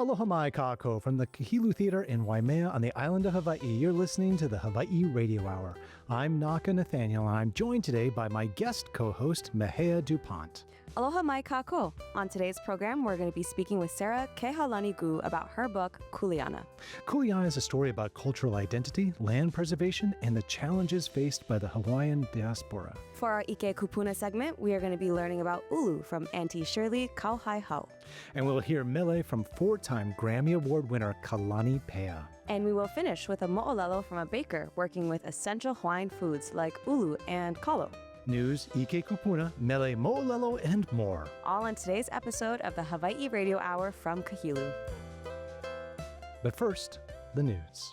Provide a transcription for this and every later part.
Aloha mai kākou from the Kahilu Theater in Waimea on the island of Hawaii. You're listening to the Hawaii Radio Hour. I'm Naka Nathaniel, and I'm joined today by my guest co-host, Mehea DuPont. Aloha mai kākou. On today's program, we're going to be speaking with Sarah Kehaulani Goo about her book, Kuleana. Kuleana is a story about cultural identity, land preservation, and the challenges faced by the Hawaiian diaspora. For our ʻike kūpuna segment, we are going to be learning about ʻulu from Aunty Shirley Kauhaihao. And we'll hear mele from four-time Grammy Award winner Kalani Peʻa. And we will finish with a moʻolelo from a baker working with essential Hawaiian foods like ʻulu and kalo. News, ʻike kūpuna, mele, moʻolelo, and more. All in today's episode of the Hawaii Radio Hour from Kahilu. But first, the news.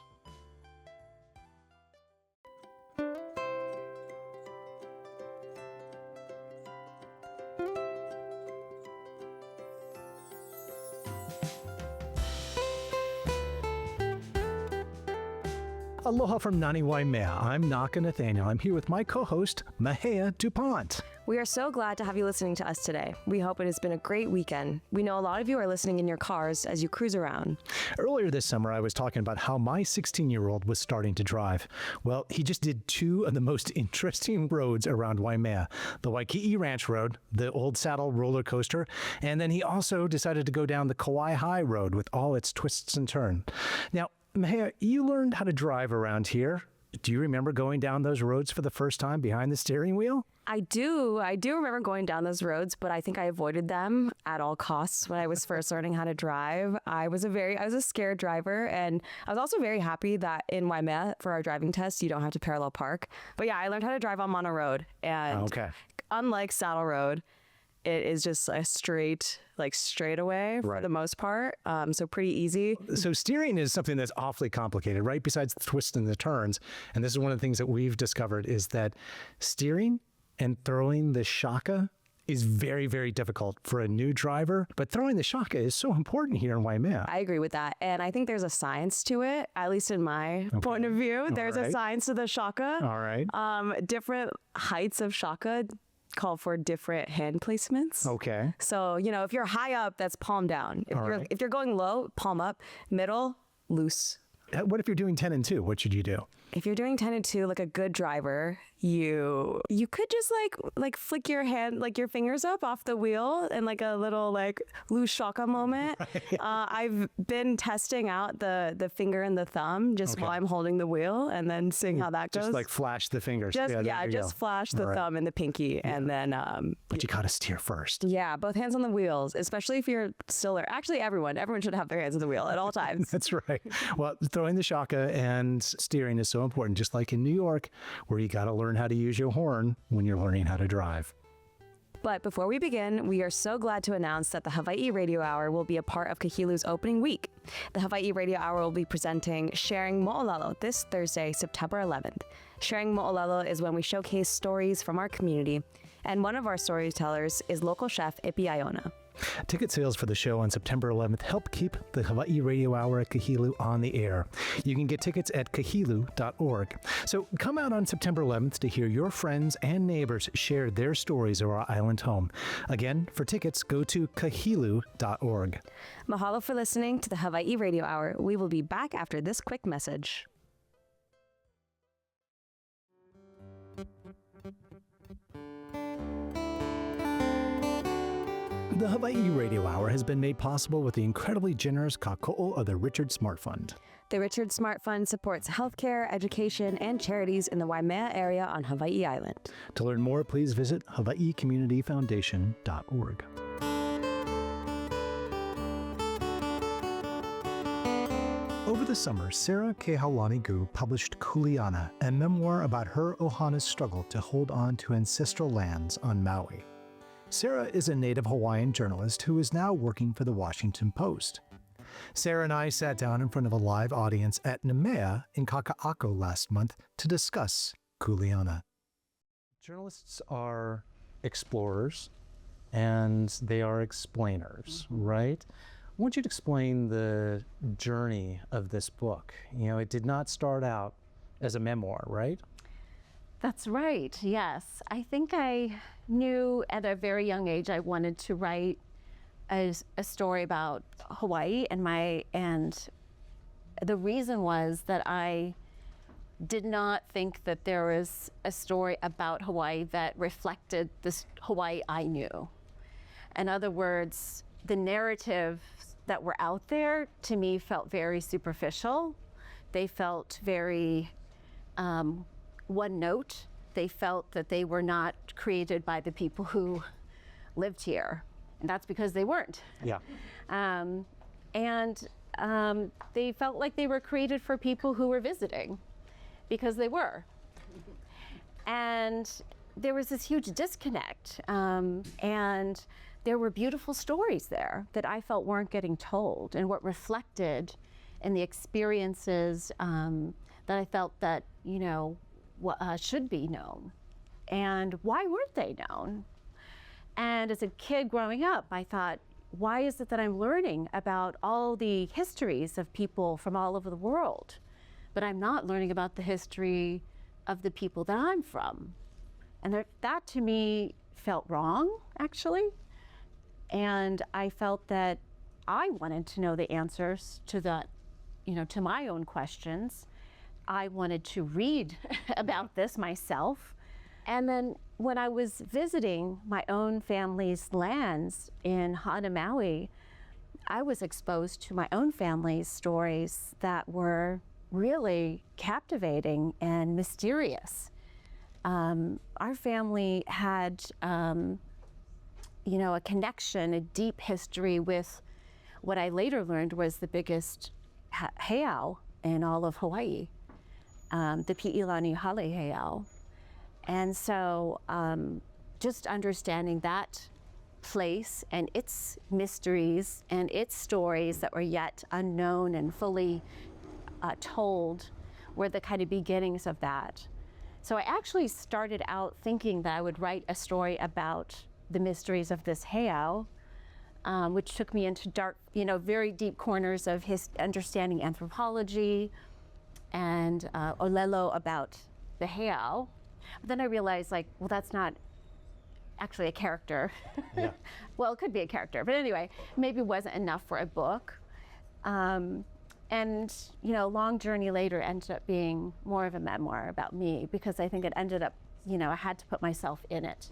Aloha from Nani Waimea. I'm Naka Nathaniel. I'm here with my co-host, Mehea DuPont. We are so glad to have you listening to us today. We hope it has been a great weekend. We know a lot of you are listening in your cars as you cruise around. Earlier this summer, I was talking about how my 16-year-old was starting to drive. Well, he just did two of the most interesting roads around Waimea. The Waikiki Ranch Road, the Old Saddle roller coaster, and then he also decided to go down the Kauai High Road with all its twists and turns. Now, Mehea, you learned how to drive around here. Do you remember going down those roads for the first time behind the steering wheel? I do remember going down those roads, but I think I avoided them at all costs when I was first learning how to drive. I was a scared driver, and I was also very happy that in Waimea for our driving test, you don't have to parallel park. But yeah, I learned how to drive on Mono Road, and unlike Saddle Road, it is just a straightaway for the most part. So pretty easy. So steering is something that's awfully complicated, right? Besides the twists and the turns. And this is one of the things that we've discovered is that steering and throwing the shaka is very, very difficult for a new driver. But throwing the shaka is so important here in Waimea. I agree with that. And I think there's a science to it, at least in my point of view. There's a science to the shaka. All right. Different heights of shaka call for different hand placements. Okay. So, if you're high up, that's palm down. If you're going low, palm up. Middle, loose. What if you're doing 10 and 2? What should you do? If you're doing 10 and 2, like a good driver, you could just like flick your hand, like your fingers up off the wheel and like a little loose shaka moment. Right. I've been testing out the finger and the thumb just while I'm holding the wheel and then seeing how that goes. Just like flash the fingers. Just flash the thumb and the pinky and then. But you gotta steer first. Yeah, both hands on the wheels, especially if you're still there. Actually, everyone should have their hands on the wheel at all times. That's right. Well, throwing the shaka and steering is so important, just like in New York, where you got to learn how to use your horn when you're learning how to drive. But before we begin, we are so glad to announce that the Hawaii Radio Hour will be a part of Kahilu's opening week. The Hawaii Radio Hour will be presenting Sharing Mo'olelo this Thursday, September 11th. Sharing Mo'olelo is when we showcase stories from our community, and one of our storytellers is local chef Ipi Iona. Ticket sales for the show on September 11th help keep the Hawaii Radio Hour at Kahilu on the air. You can get tickets at kahilu.org. So come out on September 11th to hear your friends and neighbors share their stories of our island home. Again, for tickets, go to kahilu.org. Mahalo for listening to the Hawaii Radio Hour. We will be back after this quick message. The Hawaii Radio Hour has been made possible with the incredibly generous kākoʻo of the Richard Smart Fund. The Richard Smart Fund supports healthcare, education, and charities in the Waimea area on Hawaii Island. To learn more, please visit hawaiicommunityfoundation.org. Over the summer, Sarah Kehaulani Goo published Kuleana, a memoir about her ohana's struggle to hold on to ancestral lands on Maui. Sarah is a native Hawaiian journalist who is now working for the Washington Post. Sarah and I sat down in front of a live audience at Nemea in Kaka'ako last month to discuss Kuleana. Journalists are explorers and they are explainers, right? I want you to explain the journey of this book. It did not start out as a memoir, right? That's right, yes. I think I knew at a very young age I wanted to write a story about Hawaii, and the reason was that I did not think that there was a story about Hawaii that reflected this Hawaii I knew. In other words, the narratives that were out there to me felt very superficial. They felt very one note. They felt that they were not created by the people who lived here. And that's because they weren't. Yeah. They felt like they were created for people who were visiting, because they were. And there was this huge disconnect. And there were beautiful stories there that I felt weren't getting told, and what reflected in the experiences that I felt that, you know, should be known. And why weren't they known? And as a kid growing up, I thought, why is it that I'm learning about all the histories of people from all over the world, but I'm not learning about the history of the people that I'm from? And that to me felt wrong, actually. And I felt that I wanted to know the answers to that, you know, to my own questions. I wanted to read about this myself. And then when I was visiting my own family's lands in Hana, Maui, I was exposed to my own family's stories that were really captivating and mysterious. Our family had, you know, a connection, a deep history with what I later learned was the biggest heiau in all of Hawaii, the Piʻilani heiau. And so just understanding that place and its mysteries and its stories that were yet unknown and fully told were the kind of beginnings of that. So I actually started out thinking that I would write a story about the mysteries of this heiau, which took me into dark, you know, very deep corners of understanding anthropology and moʻolelo about the heiau. But then I realized, like, well, that's not actually a character. Yeah. Well, it could be a character, but anyway, maybe it wasn't enough for a book. And, you know, Long Journey later ended up being more of a memoir about me, because I think it ended up, you know, I had to put myself in it,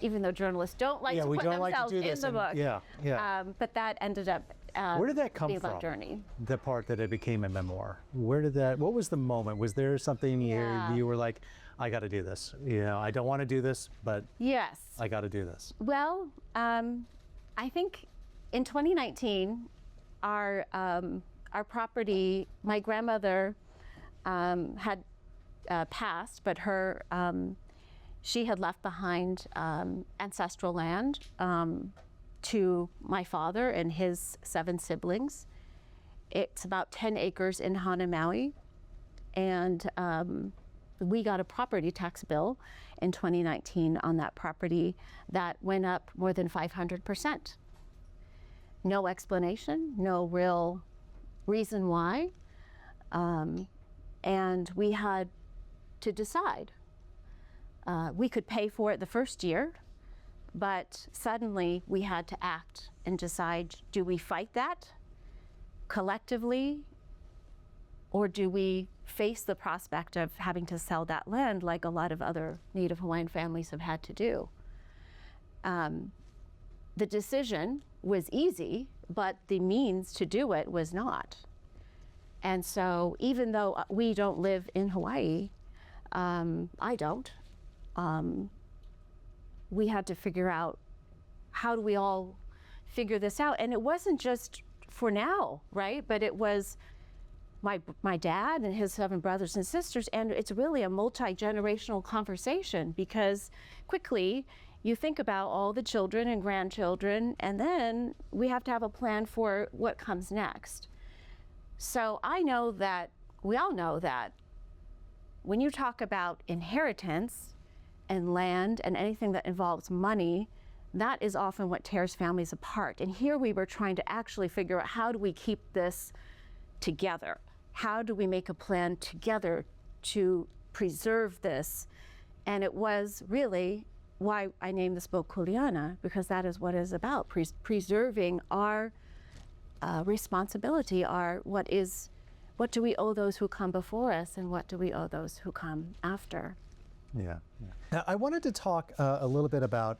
even though journalists don't like to put themselves in the book. Yeah. But that ended up Where did that come being from? Long Journey. The part that it became a memoir. Where did that? What was the moment? Was there something you were like, I got to do this? You know, I don't want to do this, but Yes. I got to do this. Well, I think in 2019, our property, my grandmother had passed, but her she had left behind ancestral land to my father and his 7 siblings. It's about 10 acres in Hana, Maui, and we got a property tax bill in 2019 on that property that went up more than 500%. No explanation, no real reason why, and we had to decide. We could pay for it the first year, but suddenly we had to act and decide, do we fight that collectively, or do we face the prospect of having to sell that land like a lot of other Native Hawaiian families have had to do? The decision was easy, but the means to do it was not. And so even though we don't live in Hawaii, I don't, we had to figure out, how do we all figure this out? And it wasn't just for now, right? But it was my dad and his 7 brothers and sisters, and it's really a multi-generational conversation, because quickly you think about all the children and grandchildren, and then we have to have a plan for what comes next. So I know that, we all know that when you talk about inheritance and land and anything that involves money, that is often what tears families apart. And here we were trying to actually figure out, how do we keep this together? How do we make a plan together to preserve this? And it was really why I named this book Kuleana, because that is what it's about, preserving our responsibility, what do we owe those who come before us, and what do we owe those who come after? Yeah. Now, I wanted to talk a little bit about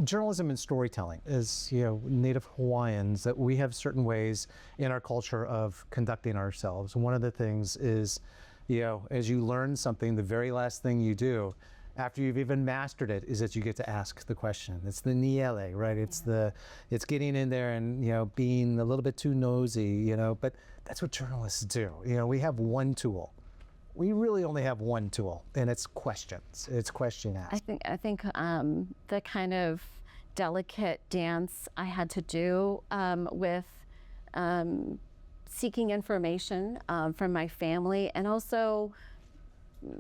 journalism and storytelling. As Native Hawaiians, that we have certain ways in our culture of conducting ourselves. One of the things is, as you learn something, the very last thing you do after you've even mastered it is that you get to ask the question. It's the niele, right? It's getting in there and being a little bit too nosy, but that's what journalists do. We have one tool. We really only have one tool, and it's questions. It's question ask. I think the kind of delicate dance I had to do with seeking information from my family, and also,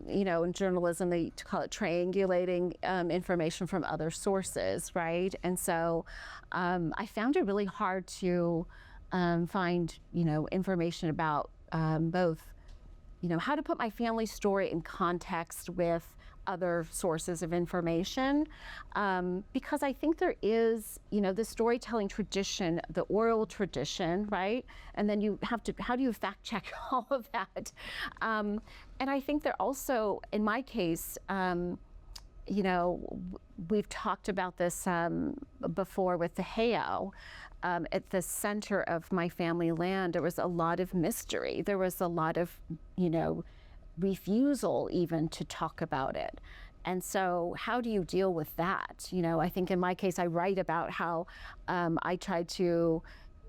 in journalism they call it triangulating information from other sources, right? And so I found it really hard to find information about both how to put my family story in context with other sources of information, because I think there is, the storytelling tradition, the oral tradition, right? And then how do you fact check all of that? And I think there also, in my case, we've talked about this before with the heiau. At the center of my family land, there was a lot of mystery. There was a lot of, refusal even to talk about it. And so how do you deal with that? I think in my case, I write about how I tried to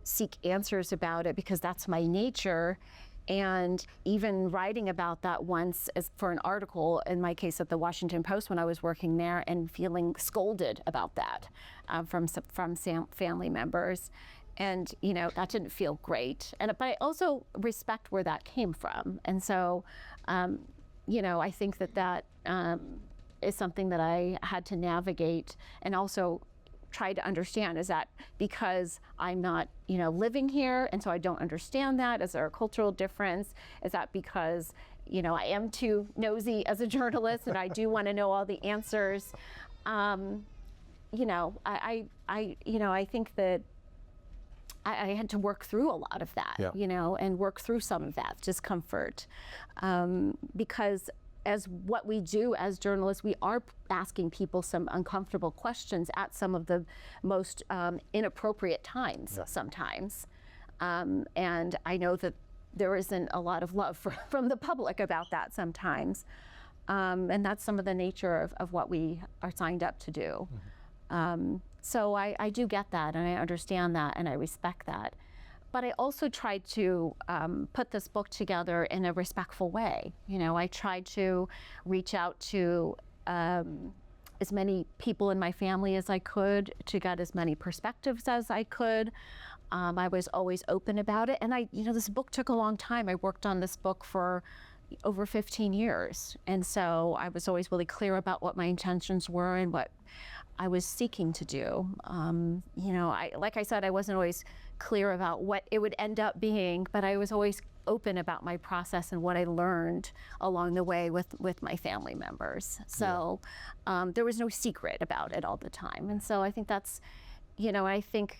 seek answers about it because that's my nature. And even writing about that once for an article, in my case at the Washington Post when I was working there, and feeling scolded about that from family members. And, that didn't feel great. But I also respect where that came from. And so, I think that is something that I had to navigate and also try to understand. Is that because I'm not, living here, and so I don't understand that? Is there a cultural difference? Is that because, I am too nosy as a journalist and I do want to know all the answers? I think that I had to work through a lot of that, and work through some of that discomfort, because as what we do as journalists, we are asking people some uncomfortable questions at some of the most inappropriate times sometimes. And I know that there isn't a lot of love from the public about that sometimes. And that's some of the nature of what we are signed up to do. So I do get that, and I understand that, and I respect that. But I also tried to put this book together in a respectful way. I tried to reach out to as many people in my family as I could, to get as many perspectives as I could. I was always open about it. And this book took a long time. I worked on this book for over 15 years. And so I was always really clear about what my intentions were and what I was seeking to do. Like I said, I wasn't always clear about what it would end up being, but I was always open about my process and what I learned along the way with my family members. So there was no secret about it all the time. And so I think that's, I think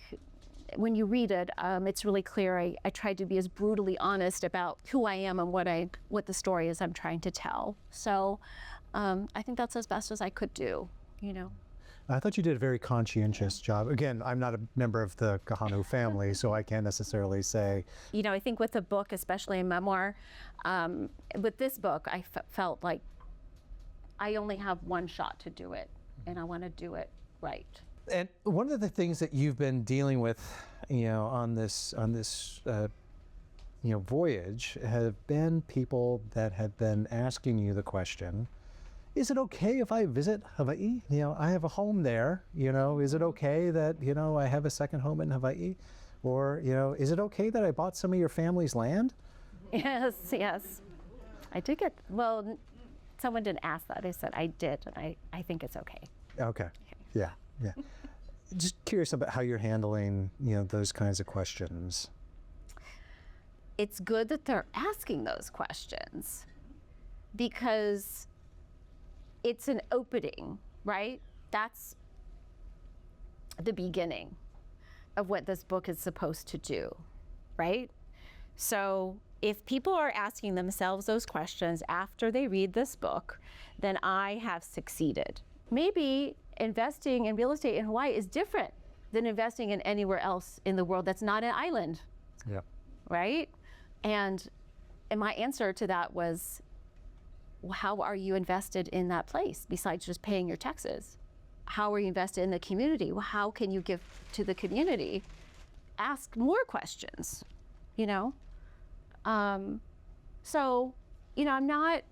when you read it, it's really clear. I tried to be as brutally honest about who I am and what the story is I'm trying to tell. So I think that's as best as I could do, I thought you did a very conscientious job. Again, I'm not a member of the Kahanu family, so I can't necessarily say. I think with a book, especially a memoir, with this book, I felt like I only have one shot to do it, and I want to do it right. And one of the things that you've been dealing with, on this voyage, have been people that have been asking you the question, is it okay if I visit Hawaii? I have a home there, is it okay that, I have a second home in Hawaii? Or, is it okay that I bought some of your family's land? Yes. I did get, well, someone didn't ask that. I said I did, and I think it's okay. Okay. Yeah. Just curious about how you're handling, those kinds of questions. It's good that they're asking those questions, because it's an opening, right? that's the beginning of what this book is supposed to do, right? So if people are asking themselves those questions after they read this book, then I have succeeded. Maybe investing in real estate in Hawaii is different than investing in anywhere else in the world that's not an island, Yeah. right? And my answer to that was, well, how are you invested in that place besides just paying your taxes? How are you invested in the community? Well, how can you give to the community? Ask more questions, you know? So, you know, I'm not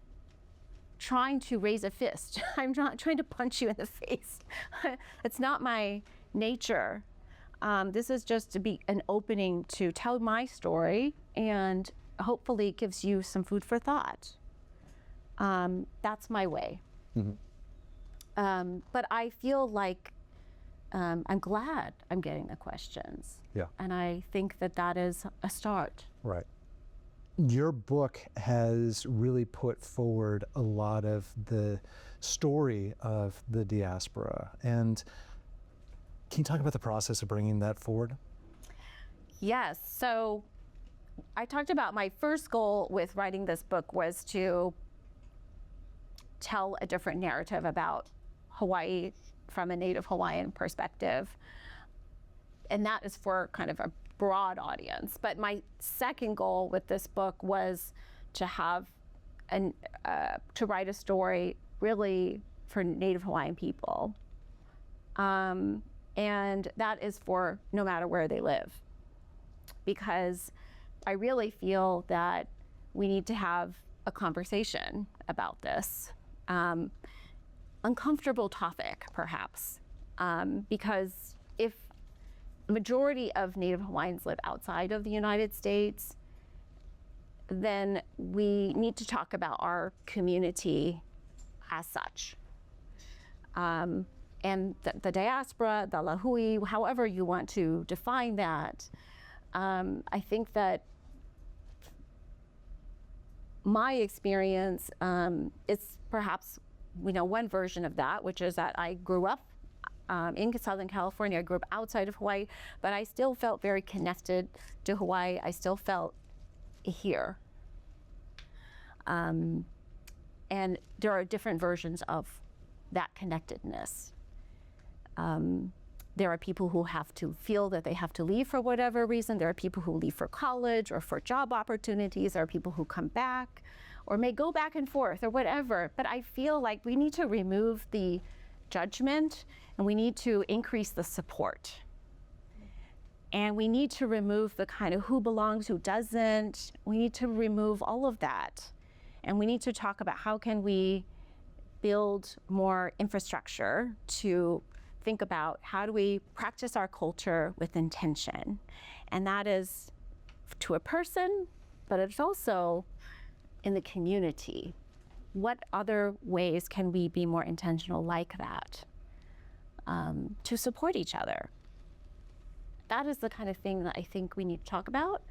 trying to raise a fist. I'm not trying to punch you in the face. It's not my nature. This is just to be an opening to tell my story, and hopefully it gives you some food for thought. That's my way. But I feel like I'm glad I'm getting the questions. Yeah. And I think that that is a start. Right. Your book has really put forward a lot of the story of the diaspora. And can you talk about the process of bringing that forward? Yes. So I talked about my first goal with writing this book was to tell a different narrative about Hawaii from a Native Hawaiian perspective. And that is for kind of a broad audience. But my second goal with this book was to have to write a story really for Native Hawaiian people. And that is for no matter where they live. Because I really feel that we need to have a conversation about this. Uncomfortable topic, perhaps, because if majority of Native Hawaiians live outside of the United States, then we need to talk about our community as such. And the diaspora, the lahui, however you want to define that, I think that my experience is perhaps, you know, one version of that, which is that I grew up in Southern California. I grew up outside of Hawaii, but I still felt very connected to Hawaii. I still felt here. And there are different versions of that connectedness. There are people who have to feel that they have to leave for whatever reason. There are people who leave for college or for job opportunities. There are people who come back or may go back and forth or whatever. But I feel like we need to remove the judgment and we need to increase the support. And we need to remove the kind of who belongs, who doesn't. We need to remove all of that. And we need to talk about how can we build more infrastructure to think about how do we practice our culture with intention. And that is to a person, but it's also in the community. What other ways can we be more intentional like that to support each other? That is the kind of thing that I think we need to talk about.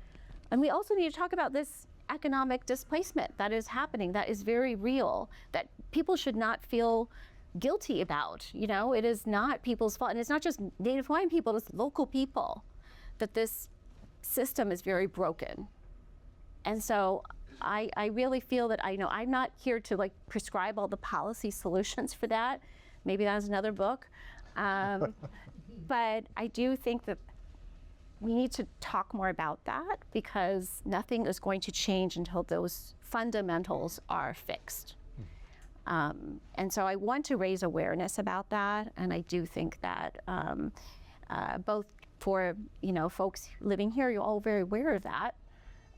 And we also need to talk about this economic displacement that is happening, that is very real, that people should not feel guilty about. You know, it is not people's fault. And it's not just Native Hawaiian people, it's local people, that this system is very broken. And so I really feel that I'm not here to like prescribe all the policy solutions for that. Maybe that's another book. But I do think that we need to talk more about that because nothing is going to change until those fundamentals are fixed. And so I want to raise awareness about that, and I do think that both for folks living here, you're all very aware of that,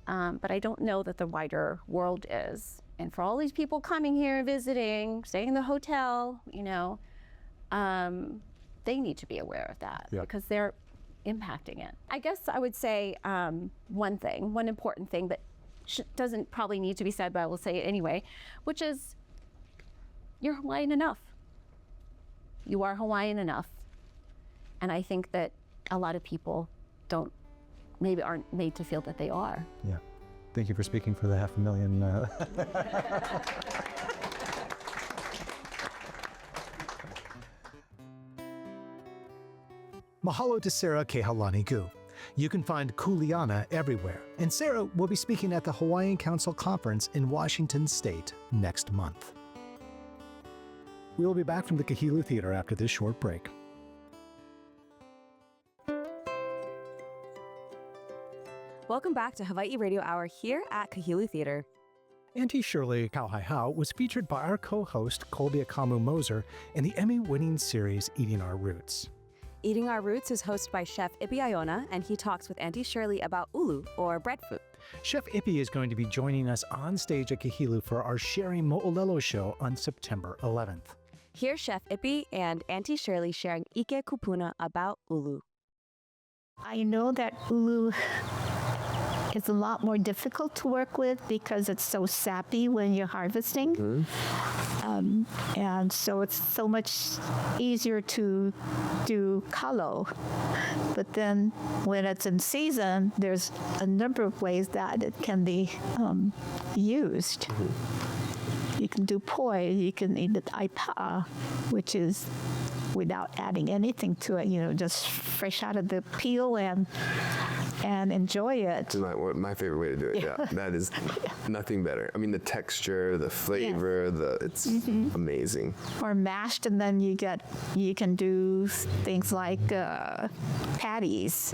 but I don't know that the wider world is. And for all these people coming here, visiting, staying in the hotel, they need to be aware of that because they're impacting it. I guess I would say one important thing that doesn't probably need to be said, but I will say it anyway, which is you're Hawaiian enough. You are Hawaiian enough. And I think that a lot of people aren't made to feel that they are. Yeah. Thank you for speaking for the 500,000. Mahalo to Sarah Kehaulani Goo. You can find Kuleana everywhere, and Sarah will be speaking at the Hawaiian Council Conference in Washington State next month. We will be back from the Kahilu Theater after this short break. Welcome back to Hawaii Radio Hour here at Kahilu Theater. Aunty Shirley Kauhaihao was featured by our co-host Colby Akamu Moser in the Emmy-winning series Eating Our Roots. Eating Our Roots is hosted by Chef Ippy Iona, and he talks with Aunty Shirley about ʻulu, or breadfruit. Chef Ippy is going to be joining us on stage at Kahilu for our Sharing Mo'olelo show on September 11th. Here's Chef Ippy and Aunty Shirley sharing ʻike kūpuna about ʻulu. I know that ʻulu is a lot more difficult to work with because it's so sappy when you're harvesting. And so it's so much easier to do kalo. But then when it's in season, there's a number of ways that it can be used. You can do poi, you can eat it aipa'a, which is without adding anything to it, just fresh out of the peel and enjoy it. My favorite way to do it. Yeah, that is nothing better. I mean, the texture, the flavor, it's amazing. Or mashed, and then you can do things like patties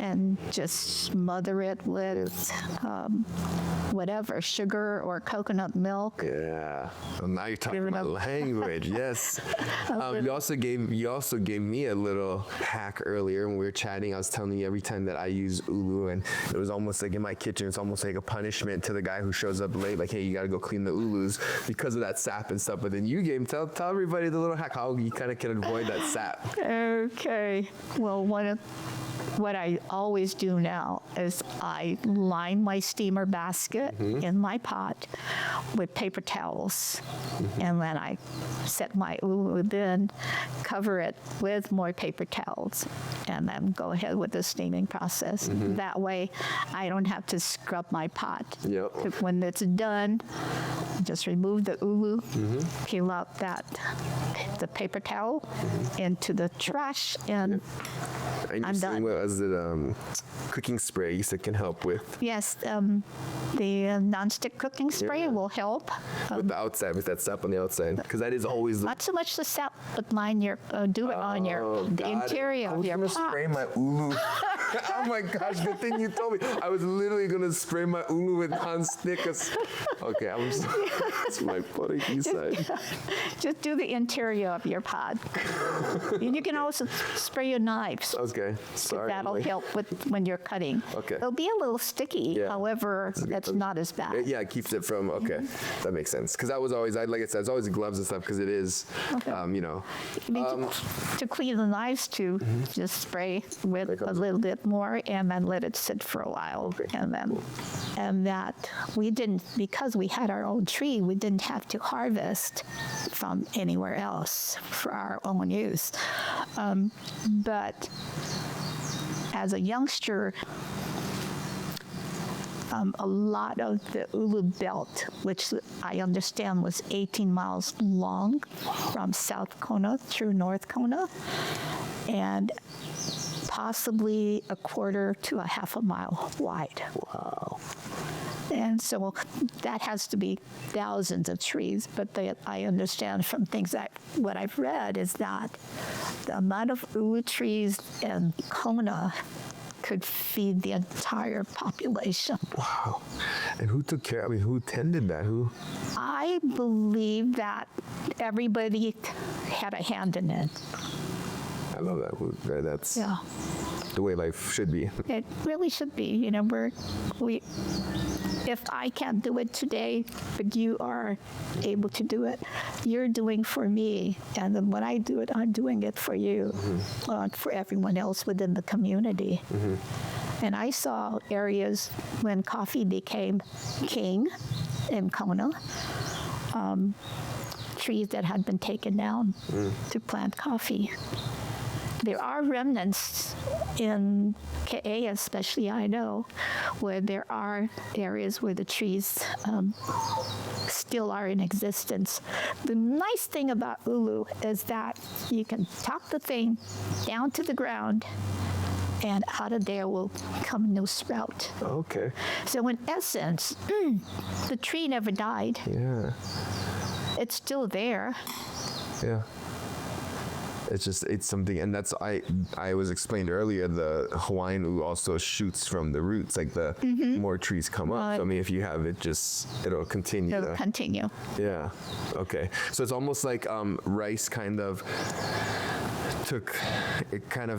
and just smother it with whatever, sugar or coconut milk. Yeah. Well, now you're talking my language. Yes. You also gave me a little hack earlier when we were chatting. I was telling you every time that I use ʻulu, and it was almost like in my kitchen, it's almost like a punishment to the guy who shows up late, like, hey, you got to go clean the ʻulus because of that sap and stuff. But then you gave tell everybody the little hack how you kind of can avoid that sap. Okay. Well, what I always do now is I line my steamer basket in my pot with paper towels, and then I set my ʻulu in, cover it with more paper towels, and then go ahead with the steaming process. That way, I don't have to scrub my pot. Yep. When it's done, just remove the ʻulu, peel out the paper towel into the trash, and I'm done. What was it? Cooking spray you said can help with? Yes, the nonstick cooking spray will help. With the outside, with that sap on the outside, because that is always Not so much the sap, but do it on the interior of your pot. I was gonna spray my ʻulu. Oh my gosh, the thing you told me. I was literally gonna spray my ʻulu with nonstick. Okay, that's my funny side. Just do the interior of your pot. And you can also spray your knives. Okay, sorry. That'll help with when you're cutting. Okay. It'll be a little sticky, however, that's not as bad. Yeah, it keeps it from, that makes sense. Because that was always, like I said, it's always the gloves and stuff, because it is, To clean the knives too, just spray with a little bit more and then let it sit for a while. And that we didn't, because we had our own tree, we didn't have to harvest from anywhere else for our own use. But as a youngster, a lot of the ʻulu belt, which I understand was 18 miles long from South Kona through North Kona, and possibly a quarter to a half a mile wide. Wow. And so that has to be thousands of trees, but I understand from things what I've read is that the amount of ʻulu trees in Kona could feed the entire population. Wow. And who took care, who tended that? I believe that everybody had a hand in it. I love that. That's the way life should be. It really should be. If I can't do it today, but you are able to do it, you're doing for me. And then when I do it, I'm doing it for you, for everyone else within the community. And I saw areas when coffee became king in Kona, trees that had been taken down to plant coffee. There are remnants in Keʻa, especially I know, where there are areas where the trees still are in existence. The nice thing about ʻulu is that you can talk the thing down to the ground, and out of there will come a new sprout. Okay. So in essence, the tree never died. Yeah. It's still there. Yeah. It's something, and that's I was explained earlier, the Hawaiian ʻulu also shoots from the roots, like the more trees come up. So, I mean, if you have it, it'll continue. It'll continue. Yeah. Okay. So it's almost like rice kind of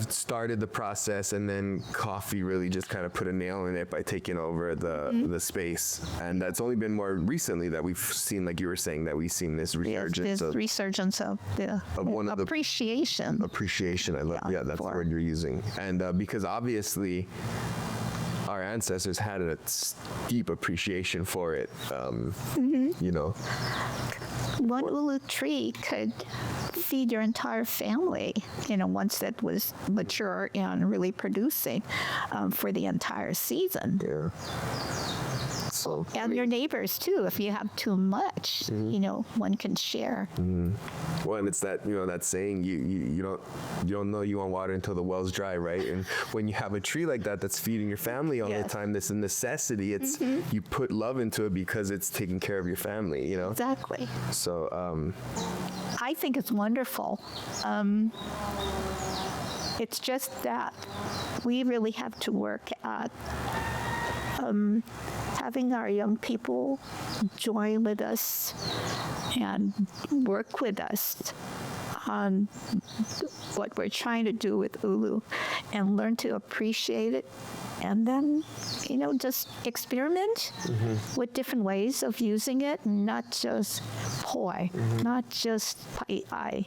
started the process, and then coffee really just kind of put a nail in it by taking over the space. And that's only been more recently that we've seen, like you were saying, that we've seen this resurgence of the one of appreciation. Appreciation. I love. Yeah, that's the word you're using. And because obviously our ancestors had a deep appreciation for it. You know. One ʻulu tree could feed your entire family, once that was mature and really producing for the entire season. Yeah. So, and your neighbors too. If you have too much, one can share. Well, and it's that that saying, you don't know you want water until the well's dry, right? And when you have a tree like that that's feeding your family all the time, this a necessity. It's you put love into it because it's taking care of your family. Exactly. So I think it's wonderful. It's just that we really have to work at having our young people join with us and work with us on what we're trying to do with ʻulu and learn to appreciate it, and then just experiment with different ways of using it, not just poi, not just paʻiʻai,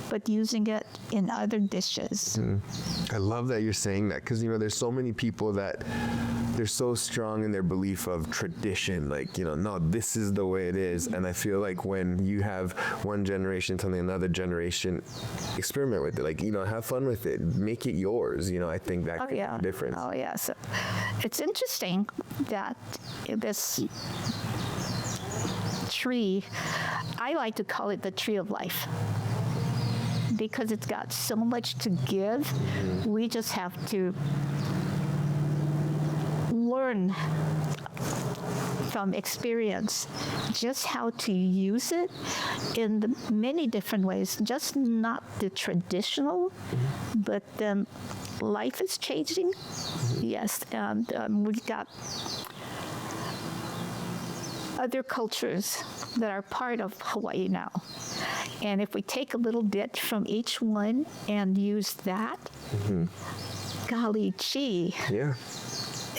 but using it in other dishes. I love that you're saying that, because there's so many people that they're so strong in their belief of tradition, like no, this is the way it is. And I feel like when you have one generation telling another generation, experiment with it, like have fun with it, make it yours. I think that could make a difference. Oh yeah. So it's interesting that this tree, I like to call it the tree of life, because it's got so much to give. We just have to learn from experience just how to use it in the many different ways, just not the traditional, but life is changing. Yes, and we've got other cultures that are part of Hawaii now. And if we take a little bit from each one and use that, golly gee. Yeah.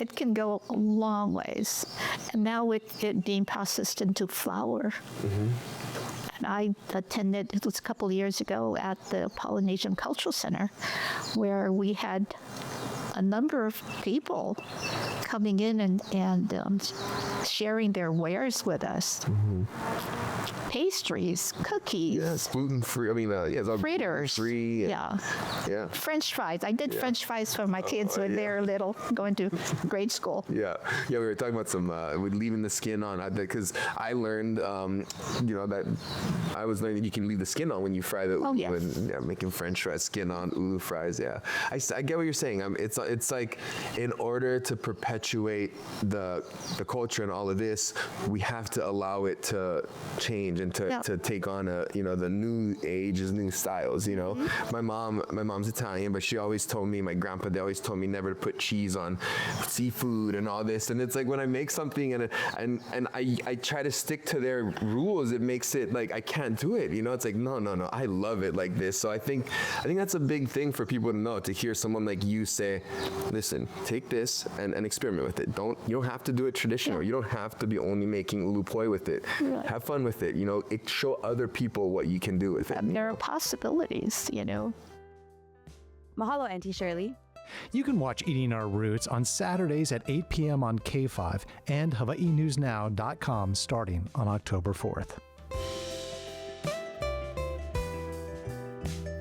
It can go a long ways. And now with it being processed into flour. And I attended, it was a couple of years ago, at the Polynesian Cultural Center, where we had a number of people coming in and sharing their wares with us. Pastries, cookies. Yes, gluten-free. I mean, fritters. Free. Yeah. French fries. I did French fries for my kids when they were little, going to grade school. Yeah. We were talking about some with leaving the skin on, because I learned, that I was learning that you can leave the skin on when you fry the ʻulu. Oh, yeah. And, making French fries, skin on ʻulu fries. Yeah. I get what you're saying. It's like, in order to perpetuate the culture and all of this, we have to allow it to change and to take on the new ages, new styles. My mom's Italian, but she always told me, my grandpa, they always told me never to put cheese on seafood and all this. And it's like, when I make something and I try to stick to their rules, it makes it like I can't do it. It's like, no, I love it like this. So I think that's a big thing for people to know, to hear someone like you say, listen, take this and experiment with it. You don't have to do it traditional. You don't have to be only making ʻulu poi with it. Have fun with it. Show other people what you can do with it. There are possibilities, Mahalo, Aunty Shirley. You can watch Eating Our Roots on Saturdays at 8 p.m. on K5 and HawaiiNewsNow.com starting on October 4th.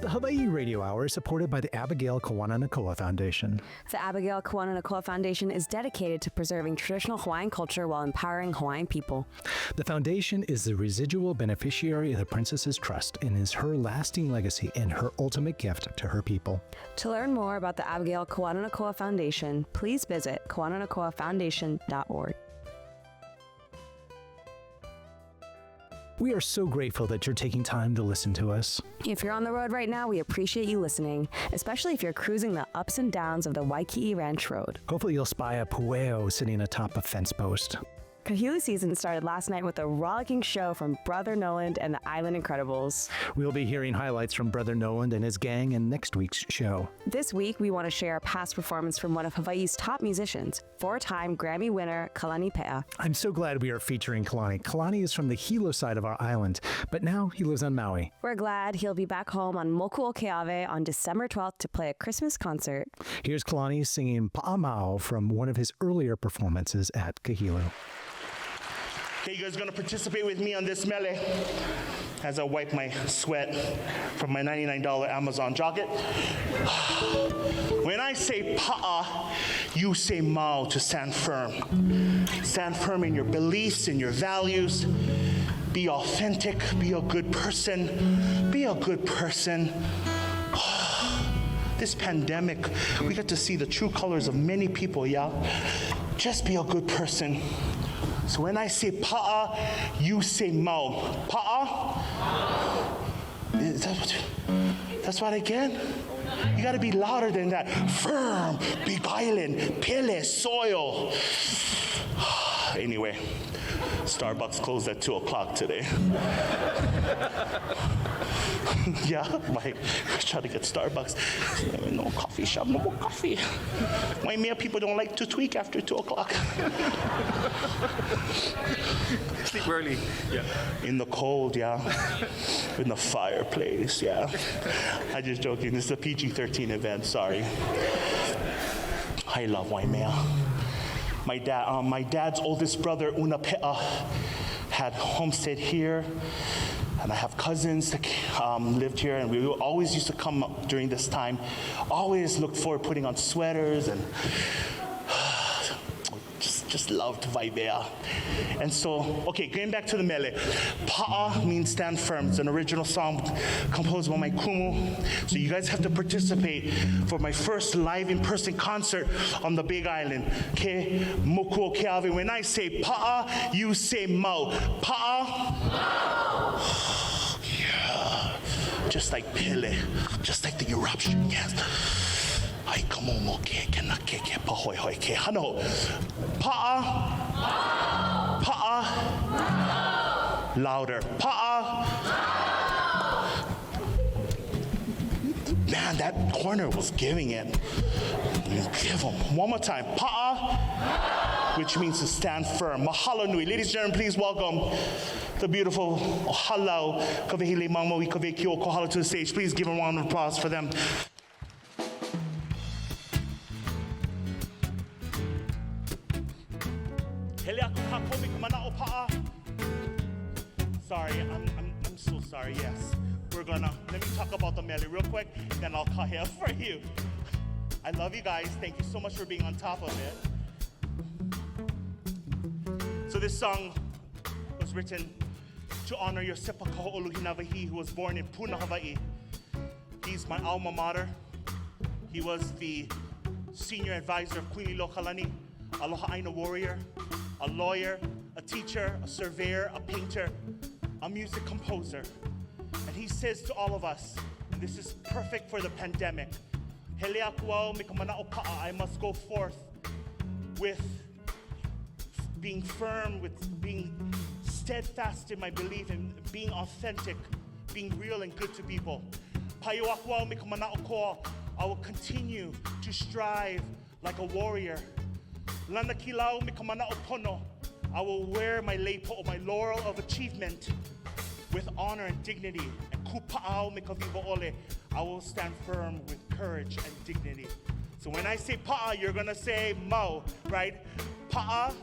The Hawaii Radio Hour is supported by the Abigail Kawananakoa Foundation. The Abigail Kawananakoa Foundation is dedicated to preserving traditional Hawaiian culture while empowering Hawaiian people. The foundation is the residual beneficiary of the Princess's Trust and is her lasting legacy and her ultimate gift to her people. To learn more about the Abigail Kawananakoa Foundation, please visit kawananakoafoundation.org. We are so grateful that you're taking time to listen to us. If you're on the road right now, we appreciate you listening, especially if you're cruising the ups and downs of the Waikiki Ranch Road. Hopefully you'll spy a pueo sitting atop a fence post. Kahului season started last night with a rollicking show from Brother Noland and the Island Incredibles. We'll be hearing highlights from Brother Noland and his gang in next week's show. This week, we want to share a past performance from one of Hawaii's top musicians, four-time Grammy winner Kalani Peʻa. I'm so glad we are featuring Kalani. Kalani is from the Hilo side of our island, but now he lives on Maui. We're glad he'll be back home on Moku o Keawe on December 12th to play a Christmas concert. Here's Kalani singing Pa'amao from one of his earlier performances at Kahilo. Okay, you guys are gonna participate with me on this mele as I wipe my sweat from my $99 Amazon jacket. When I say pa'a, you say mau to stand firm. Stand firm in your beliefs, in your values. Be authentic, be a good person. Be a good person. This pandemic, we get to see the true colors of many people, yeah? Just be a good person. So when I say pa'a, you say mau. Pa'a? That's what again? You gotta be louder than that. Firm, big island, pele, soil. Anyway, Starbucks closed at 2 o'clock today. Yeah, like, I try to get Starbucks. No coffee shop, no more coffee. Why mere people don't like to tweak after 2 o'clock? Sleep early, yeah. In the cold, yeah. In the fireplace, yeah. I'm just joking, this is a PG-13 event, sorry. I love Waimea. My dad's oldest brother, Una Peʻa, had homestead here. And I have cousins that lived here, and we always used to come up during this time. Always looked forward to putting on sweaters and just loved Waimea. And so, okay, going back to the mele. Pa'a means stand firm. It's an original song composed by my kumu. So you guys have to participate for my first live in-person concert on the Big Island. Okay, moku o keawe. When I say pa'a, you say mau. Pa'a. Yeah. Just like pele, just like the eruption, yes. Ai kamomo ke na ke pahoi hoi ke hano. Pa'a. Pa'a. Louder. Pa'a. Man, that corner was giving it. Give them. One more time. Pa'a. Which means to stand firm. Mahalo nui. Ladies and gentlemen, please welcome the beautiful Halau Kawehile Mamawi Kawekio Kohala to the stage. Please give a round of applause for them. Sorry, I'm so sorry, yes. Let me talk about the mele real quick, then I'll call here for you. I love you guys. Thank you so much for being on top of it. So this song was written to honor your Sepa Kaho'oluhinavahi, who was born in Puna, Hawaii. He's my alma mater. He was the senior advisor of Queen Kalani, a Lohaʻaina warrior, a lawyer, a teacher, a surveyor, a painter, a music composer. And he says to all of us, and this is perfect for the pandemic, Helea kuau me ka mana'o pa'a, I must go forth with being firm, with being steadfast in my belief, and being authentic, being real and good to people. Paiua kuau me ka mana'o koa, I will continue to strive like a warrior. Lana kilau me ka mana'o pono, I will wear my leipo, my laurel of achievement, with honor and dignity. And kupa'au me ka viva ole, I will stand firm with courage and dignity. So when I say pa'a, you're gonna say mau, right? Pa'a.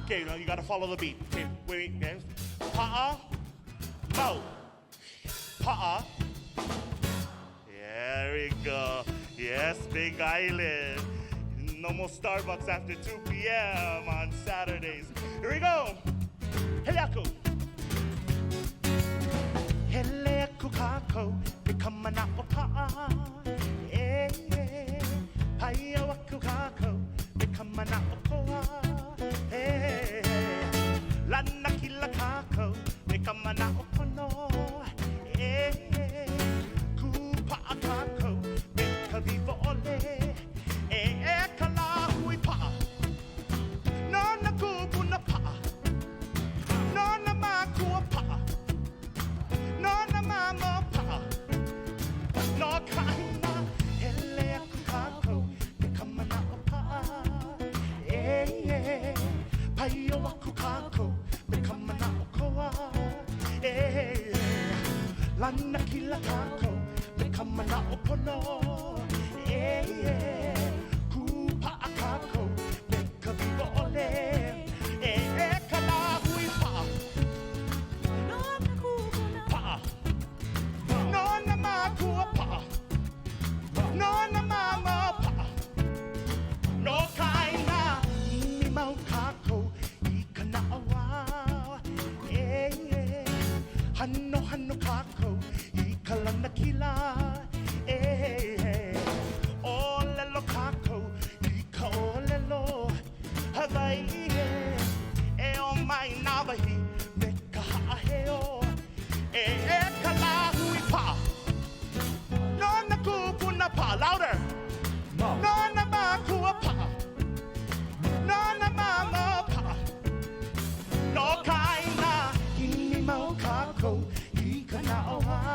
Okay, now you gotta follow the beat. Okay, wait, guys. Pa'a, mau. Pa'a, Alaska. Yes, Big Island. No more Starbucks after 2 p.m. on Saturdays. Here we go. Heliaku. Heliaku kako, bikamana opa. Eh, paya waku kako, bikamana opa. Eh, lana kila kako, bikamana opono. Eh, kupa kako, bikavivo ole. Eh, kala hui pa. Nona kūpuna pa. Nona makua pa. Nona mama pa. No kaina. Hele aku kako. Bikamana opa. Eh, paio aku kako. Bikamana okoa. Eh, lana kila kako. Bikamana opono. Eh, kupa akako. Bikavivo ole. Eh, kala hui pa. Pa. Nona makua pa. Nona mama pa. No kaina. Imi mau kako. Ikana awa. Eh, hano hano kako. Ikalana kila. Eh, olelo kako. Ika olelo. Hawaiʻi. E o mai nawahi. Meka haʻaheo. E kala hui pa. Nona kūpuna pa. Louder. Nona makua pa. Nona mama pa. No kaina. Imi mau kako. Ika na oha.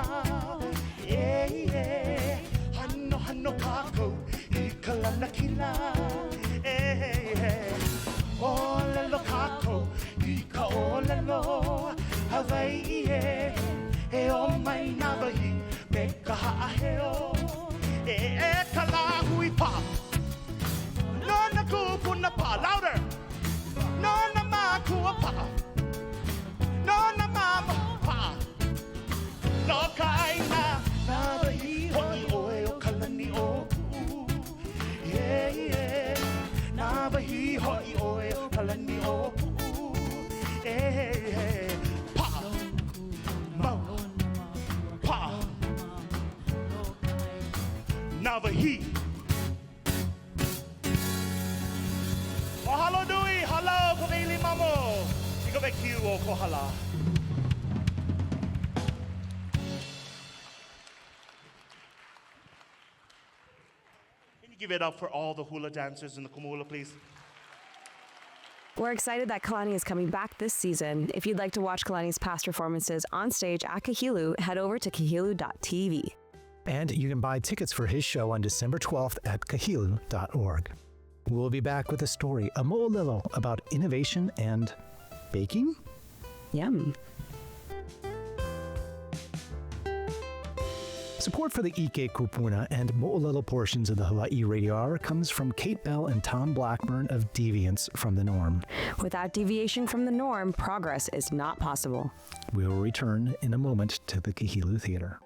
Hano hano kako. Ika lana kila. Olelo kako. Ika olelo. Hawaiʻi. E o mai nawahi. Meka haʻaheo. E kala hui pa. Nona kūpuna pa. Louder. Nona makua pa. Nona mama pa. No kaina. Nawahi hoʻi oe o kalani o kuʻu. Yeah. Nawahi hoʻi oe o kalani o kuʻu. Pa. Mau. Pa. Nawahi. Mahalo nui, hala o kaweili mamo. Ika me kiu o kohala. Can you give it up for all the hula dancers in the Kumula, please? We're excited that Kalani is coming back this season. If you'd like to watch Kalani's past performances on stage at Kahilu, head over to kahilu.tv. And you can buy tickets for his show on December 12th at kahilu.org. We'll be back with a story, a moʻolelo, about innovation and baking? Yum. Support for the ʻike kūpuna and moʻolelo portions of the Hawaii Radio Hour comes from Kate Bell and Tom Blackburn of Deviants from the Norm. Without deviation from the norm, progress is not possible. We will return in a moment to the Kahilu Theater.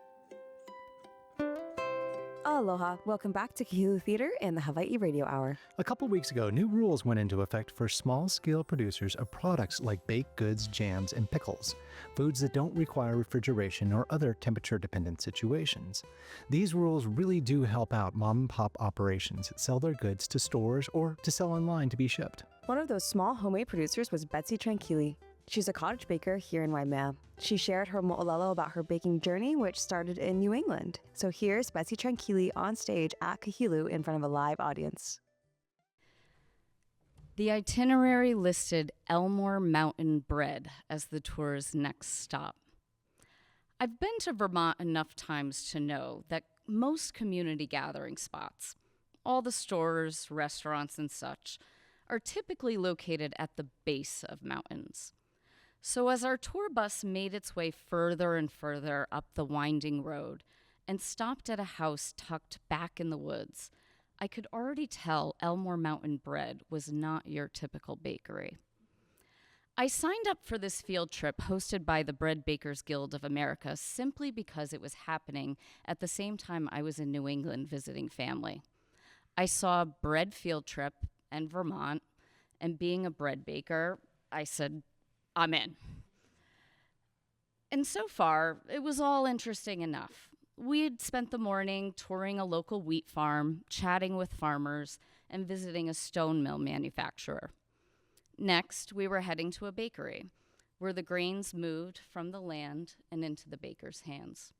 Aloha. Welcome back to Kahilu Theater and the Hawaii Radio Hour. A couple weeks ago, new rules went into effect for small-scale producers of products like baked goods, jams, and pickles, foods that don't require refrigeration or other temperature-dependent situations. These rules really do help out mom-and-pop operations that sell their goods to stores or to sell online to be shipped. One of those small homemade producers was Betsy Tranquilli. She's a cottage baker here in Waimea. She shared her moʻolelo about her baking journey, which started in New England. So here's Betsy Tranquilli on stage at Kahilu in front of a live audience. The itinerary listed Elmore Mountain Bread as the tour's next stop. I've been to Vermont enough times to know that most community gathering spots, all the stores, restaurants, and such, are typically located at the base of mountains. So as our tour bus made its way further and further up the winding road and stopped at a house tucked back in the woods, I could already tell Elmore Mountain Bread was not your typical bakery. I signed up for this field trip hosted by the Bread Bakers Guild of America simply because it was happening at the same time I was in New England visiting family. I saw a bread field trip in Vermont, and being a bread baker, I said, I'm in. And so far, it was all interesting enough. We had spent the morning touring a local wheat farm, chatting with farmers, and visiting a stone mill manufacturer. Next, we were heading to a bakery, where the grains moved from the land and into the baker's hands.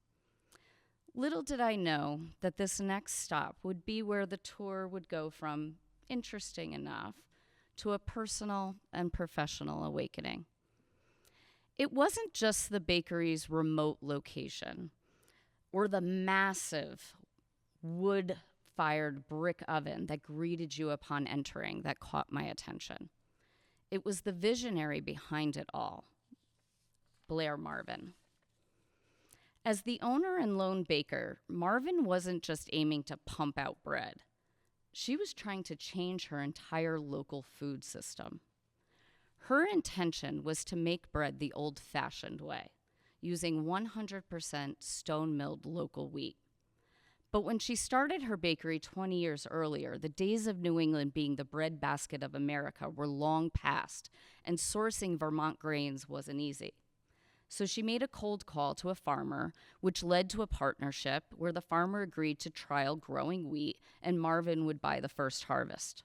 Little did I know that this next stop would be where the tour would go from interesting enough to a personal and professional awakening. It wasn't just the bakery's remote location or the massive wood-fired brick oven that greeted you upon entering that caught my attention. It was the visionary behind it all, Blair Marvin. As the owner and lone baker, Marvin wasn't just aiming to pump out bread. She was trying to change her entire local food system. Her intention was to make bread the old-fashioned way, using 100% stone-milled local wheat. But when she started her bakery 20 years earlier, the days of New England being the breadbasket of America were long past, and sourcing Vermont grains wasn't easy. So she made a cold call to a farmer, which led to a partnership where the farmer agreed to trial growing wheat, and Marvin would buy the first harvest.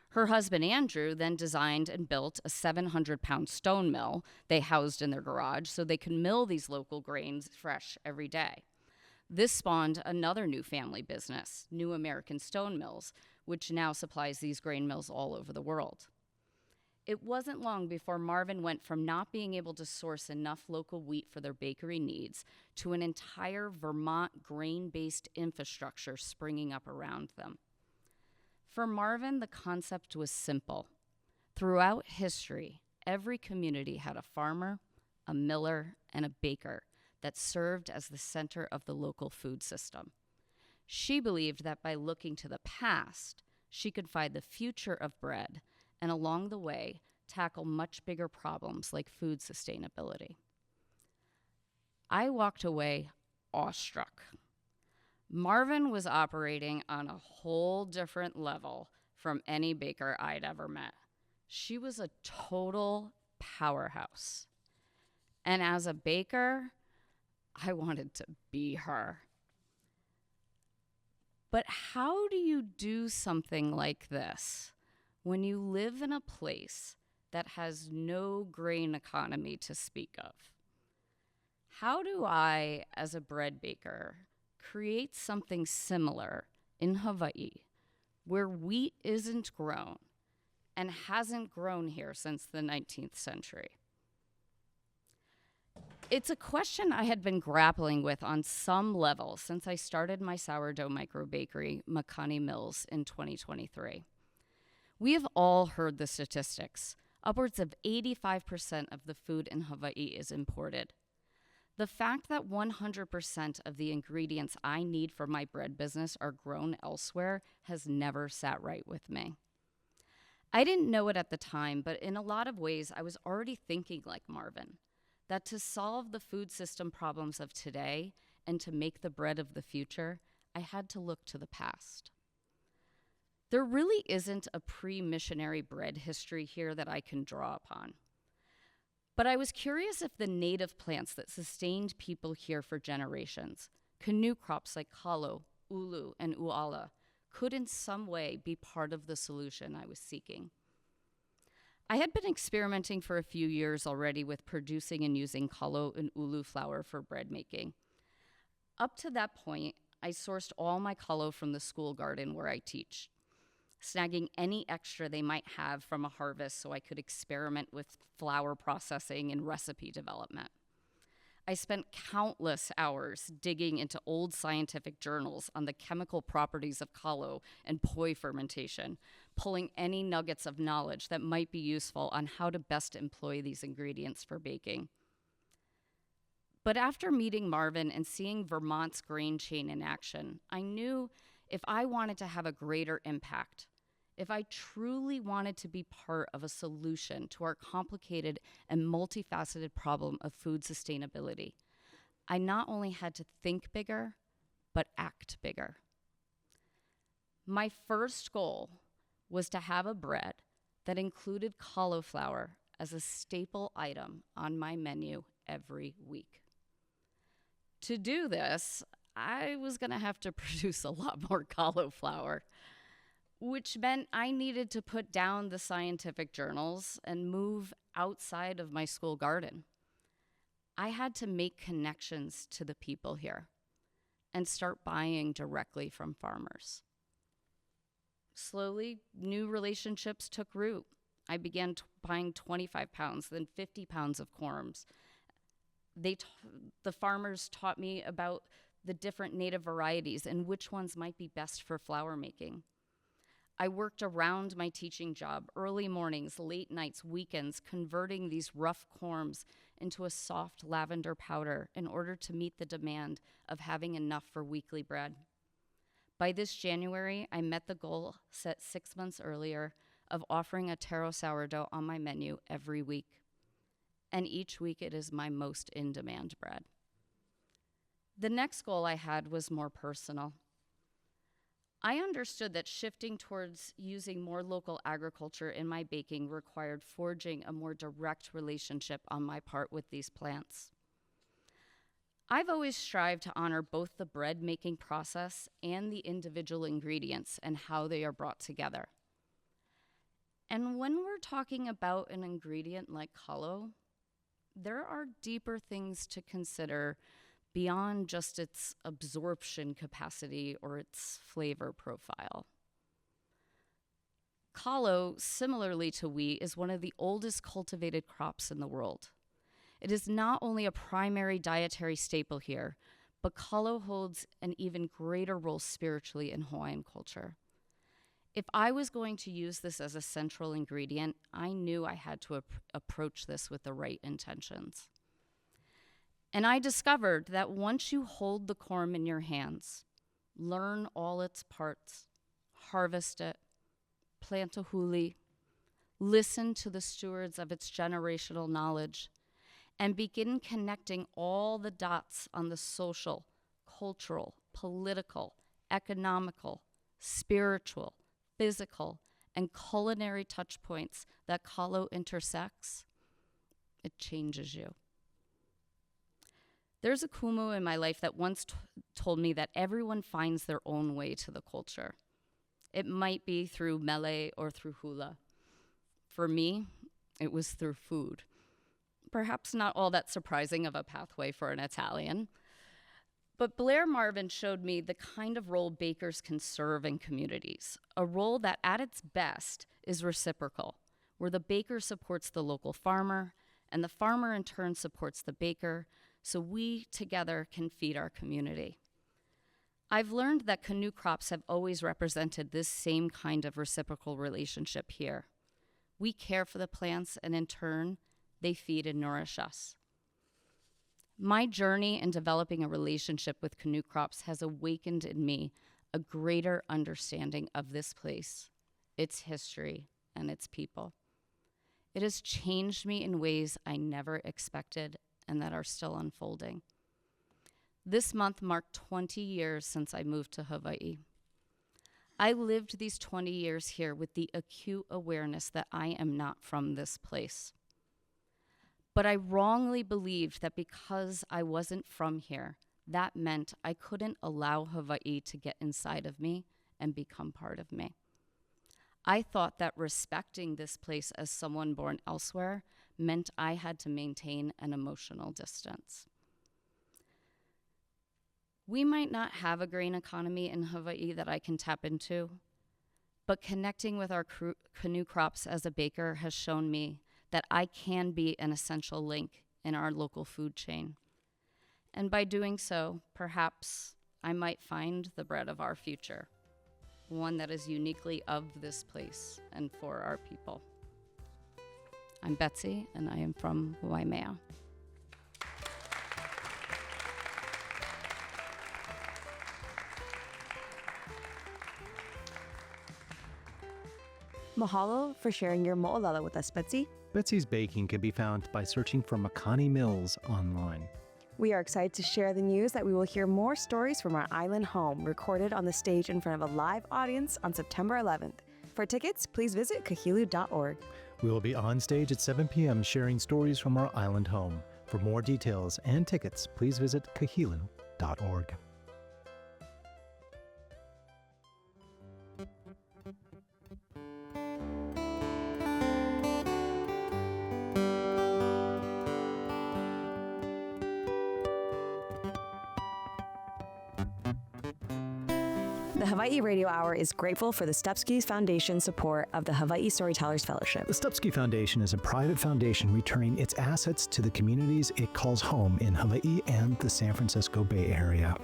Her husband, Andrew, then designed and built a 700-pound stone mill they housed in their garage so they could mill these local grains fresh every day. This spawned another new family business, New American Stone Mills, which now supplies these grain mills all over the world. It wasn't long before Marvin went from not being able to source enough local wheat for their bakery needs to an entire Vermont grain-based infrastructure springing up around them. For Marvin, the concept was simple. Throughout history, every community had a farmer, a miller, and a baker that served as the center of the local food system. She believed that by looking to the past, she could find the future of bread and along the way, tackle much bigger problems like food sustainability. I walked away awestruck. Marvin was operating on a whole different level from any baker I'd ever met. She was a total powerhouse. And as a baker, I wanted to be her. But how do you do something like this when you live in a place that has no grain economy to speak of? How do I, as a bread baker, create something similar in Hawaii, where wheat isn't grown and hasn't grown here since the 19th century? It's a question I had been grappling with on some level since I started my sourdough microbakery, Makani Mills, in 2023. We have all heard the statistics. Upwards of 85% of the food in Hawaii is imported. The fact that 100% of the ingredients I need for my bread business are grown elsewhere has never sat right with me. I didn't know it at the time, but in a lot of ways, I was already thinking like Marvin, that to solve the food system problems of today and to make the bread of the future, I had to look to the past. There really isn't a pre-missionary bread history here that I can draw upon. But I was curious if the native plants that sustained people here for generations, canoe crops like kalo, ʻulu, and uala, could in some way be part of the solution I was seeking. I had been experimenting for a few years already with producing and using kalo and ʻulu flour for bread making. Up to that point, I sourced all my kalo from the school garden where I teach, snagging any extra they might have from a harvest so I could experiment with flour processing and recipe development. I spent countless hours digging into old scientific journals on the chemical properties of kalo and poi fermentation, pulling any nuggets of knowledge that might be useful on how to best employ these ingredients for baking. But after meeting Marvin and seeing Vermont's grain chain in action, I knew if I wanted to have a greater impact, if I truly wanted to be part of a solution to our complicated and multifaceted problem of food sustainability, I not only had to think bigger, but act bigger. My first goal was to have a bread that included kalo flour as a staple item on my menu every week. To do this, I was gonna have to produce a lot more kalo flour, which meant I needed to put down the scientific journals and move outside of my school garden. I had to make connections to the people here and start buying directly from farmers. Slowly, new relationships took root. I began buying 25 pounds, then 50 pounds of corms. The farmers taught me about the different native varieties and which ones might be best for flour making. I worked around my teaching job, early mornings, late nights, weekends, converting these rough corms into a soft lavender powder in order to meet the demand of having enough for weekly bread. By this January, I met the goal set 6 months earlier of offering a taro sourdough on my menu every week. And each week it is my most in-demand bread. The next goal I had was more personal. I understood that shifting towards using more local agriculture in my baking required forging a more direct relationship on my part with these plants. I've always strived to honor both the bread making process and the individual ingredients and how they are brought together. And when we're talking about an ingredient like kalo, there are deeper things to consider beyond just its absorption capacity or its flavor profile. Kalo, similarly to wheat, is one of the oldest cultivated crops in the world. It is not only a primary dietary staple here, but kalo holds an even greater role spiritually in Hawaiian culture. If I was going to use this as a central ingredient, I knew I had to approach this with the right intentions. And I discovered that once you hold the corm in your hands, learn all its parts, harvest it, plant a huli, listen to the stewards of its generational knowledge, and begin connecting all the dots on the social, cultural, political, economical, spiritual, physical, and culinary touch points that kalo intersects, it changes you. There's a kumu in my life that once told me that everyone finds their own way to the culture. It might be through mele or through hula. For me, it was through food. Perhaps not all that surprising of a pathway for an Italian. But Blair Marvin showed me the kind of role bakers can serve in communities, a role that at its best is reciprocal, where the baker supports the local farmer, and the farmer in turn supports the baker, so we together can feed our community. I've learned that canoe crops have always represented this same kind of reciprocal relationship here. We care for the plants, and in turn, they feed and nourish us. My journey in developing a relationship with canoe crops has awakened in me a greater understanding of this place, its history, and its people. It has changed me in ways I never expected and that are still unfolding. This month marked 20 years since I moved to Hawaii. I lived these 20 years here with the acute awareness that I am not from this place. But I wrongly believed that because I wasn't from here, that meant I couldn't allow Hawaii to get inside of me and become part of me. I thought that respecting this place as someone born elsewhere meant I had to maintain an emotional distance. We might not have a grain economy in Hawaii that I can tap into, but connecting with our canoe crops as a baker has shown me that I can be an essential link in our local food chain. And by doing so, perhaps I might find the bread of our future, one that is uniquely of this place and for our people. I'm Betsy, and I am from Waimea. Mahalo for sharing your moʻolelo with us, Betsy. Betsy's baking can be found by searching for Makani Mills online. We are excited to share the news that we will hear more stories from our island home, recorded on the stage in front of a live audience on September 11th. For tickets, please visit kahilu.org. We will be on stage at 7 p.m. sharing stories from our island home. For more details and tickets, please visit kahilu.org. The Hawaii Radio Hour is grateful for the Stupski Foundation support of the Hawaii Storytellers Fellowship. The Stupski Foundation is a private foundation returning its assets to the communities it calls home in Hawaii and the San Francisco Bay Area.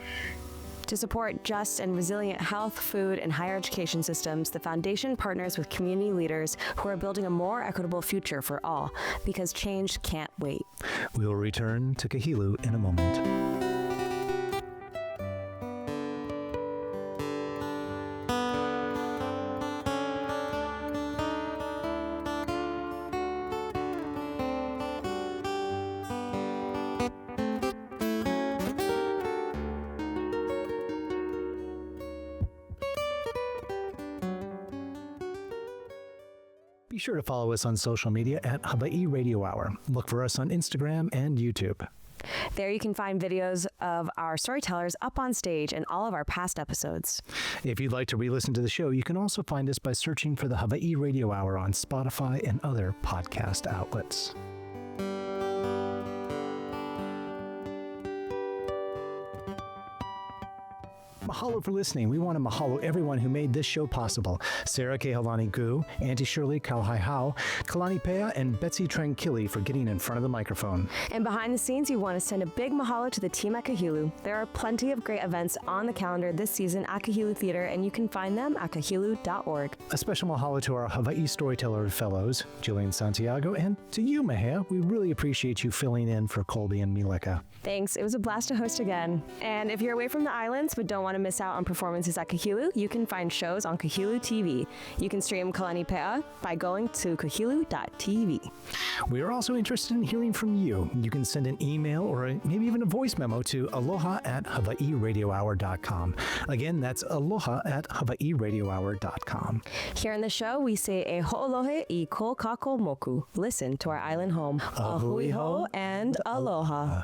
To support just and resilient health, food, and higher education systems, the foundation partners with community leaders who are building a more equitable future for all, because change can't wait. We will return to Kahilu in a moment. Be sure to follow us on social media at Hawaii Radio Hour. Look for us on Instagram and YouTube. There you can find videos of our storytellers up on stage and all of our past episodes. If you'd like to re-listen to the show, you can also find us by searching for the Hawaii Radio Hour on Spotify and other podcast outlets. Mahalo for listening. We want to mahalo everyone who made this show possible. Sarah Kehaulani Goo, Aunty Shirley Kauhaihao, Kalani Peʻa, and Betsy Tranquilli for getting in front of the microphone. And behind the scenes, we want to send a big mahalo to the team at Kahilu. There are plenty of great events on the calendar this season at Kahilu Theater, and you can find them at kahilu.org. A special mahalo to our Hawaii Storyteller Fellows, Jillian Santiago, and to you, Mehea. We really appreciate you filling in for Colby and Mileka. Thanks. It was a blast to host again. And if you're away from the islands but don't want to miss out on performances at Kahilu, you can find shows on Kahilu TV. You can stream Kalani Peʻa by going to kahilu.tv. We are also interested in hearing from you. You can send an email or maybe even a voice memo to aloha@hawaiiradiohour.com. Again, that's aloha@hawaiiradiohour.com. Here in the show, we say e ho'olohe I ko kako moku. Listen to our island home. Ahui ho and aloha.